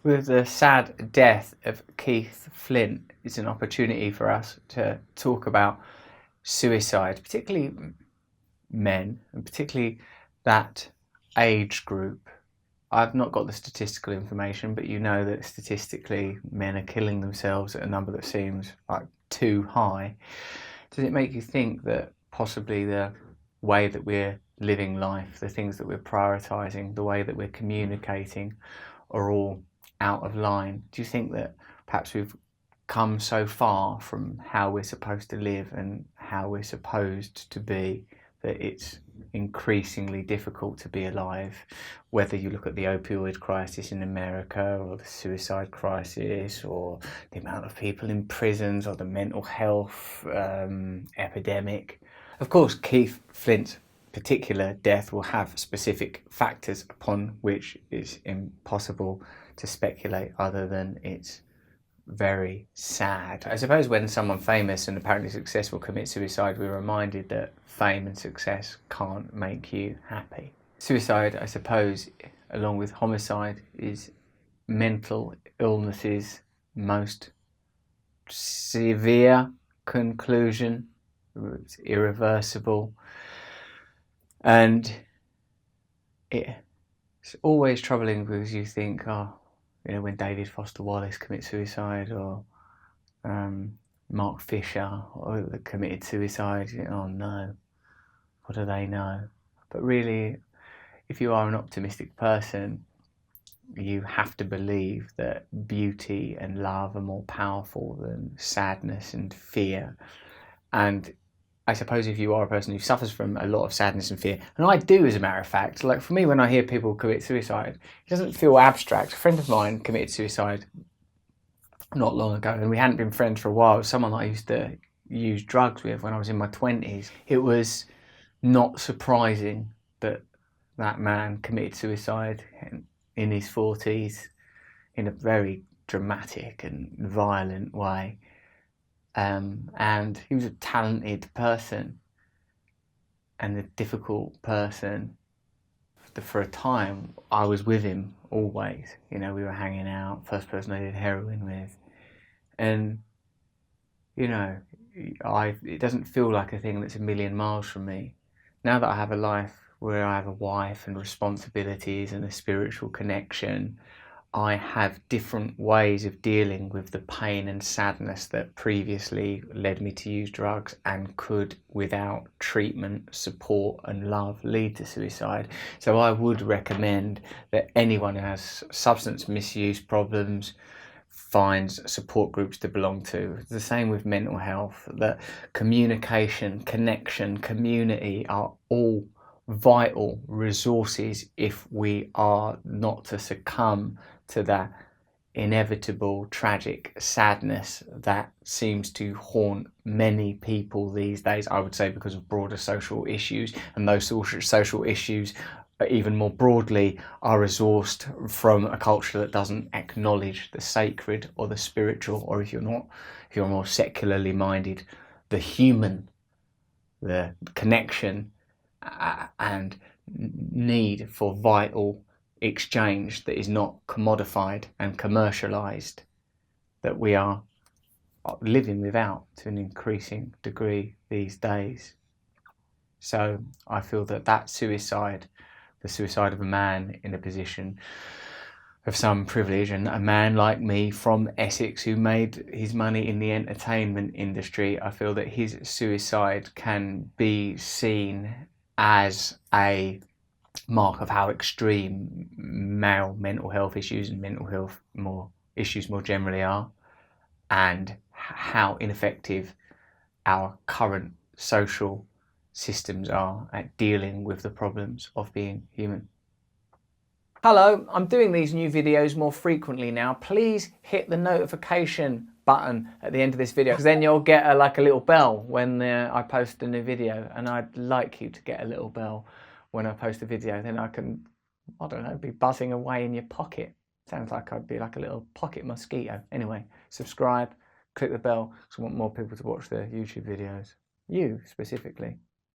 With the sad death of Keith Flint, it's an opportunity for us to talk about suicide, particularly men, and particularly that age group. I've not got the statistical information, but you know that statistically men are killing themselves at a number that seems like too high. Does it make you think that possibly the way that we're living life, the things that we're prioritising, the way that we're communicating are all out of line? Do you think that perhaps we've come so far from how we're supposed to live and how we're supposed to be that it's increasingly difficult to be alive, whether you look at the opioid crisis in America or the suicide crisis or the amount of people in prisons or the mental health epidemic? Of course, Keith Flint's particular death will have specific factors upon which it's impossible to speculate other than it's very sad. I suppose when someone famous and apparently successful commits suicide, we're reminded that fame and success can't make you happy. Suicide, I suppose, along with homicide, is mental illness's most severe conclusion. It's irreversible, and it's always troubling because you think, oh, you know, when David Foster Wallace commits suicide, or Mark Fisher committed suicide, you know, oh no, what do they know? But really, if you are an optimistic person, you have to believe that beauty and love are more powerful than sadness and fear. And I suppose if you are a person who suffers from a lot of sadness and fear, and I do, as a matter of fact, like for me, when I hear people commit suicide, it doesn't feel abstract. A friend of mine committed suicide not long ago, and we hadn't been friends for a while. It was someone that I used to use drugs with when I was in my 20s. It was not surprising that that man committed suicide in his 40s in a very dramatic and violent way. And he was a talented person and a difficult person. For a time, I was with him always. You know, we were hanging out, first person I did heroin with. And, you know, it doesn't feel like a thing that's a million miles from me. Now that I have a life where I have a wife and responsibilities and a spiritual connection, I have different ways of dealing with the pain and sadness that previously led me to use drugs and could, without treatment, support and love, lead to suicide. So I would recommend that anyone who has substance misuse problems finds support groups to belong to. It's the same with mental health, that communication, connection, community are all vital resources if we are not to succumb to that inevitable tragic sadness that seems to haunt many people these days, I would say because of broader social issues, and those social issues even more broadly are resourced from a culture that doesn't acknowledge the sacred or the spiritual, or if you're more secularly minded, the human, the connection and need for vital exchange that is not commodified and commercialized, that we are living without to an increasing degree these days. So I feel that suicide, the suicide of a man in a position of some privilege, and a man like me from Essex who made his money in the entertainment industry, I feel that his suicide can be seen as a mark of how extreme male mental health issues and mental health issues more generally are, and how ineffective our current social systems are at dealing with the problems of being human. Hello, I'm doing these new videos more frequently now. Please hit the notification button at the end of this video, because then you'll get a little bell when I post a new video, and I'd like you to get a little bell when I post a video. Then I can, I don't know, be buzzing away in your pocket. Sounds like I'd be like a little pocket mosquito. Anyway, subscribe, click the bell, because I want more people to watch the YouTube videos. You specifically.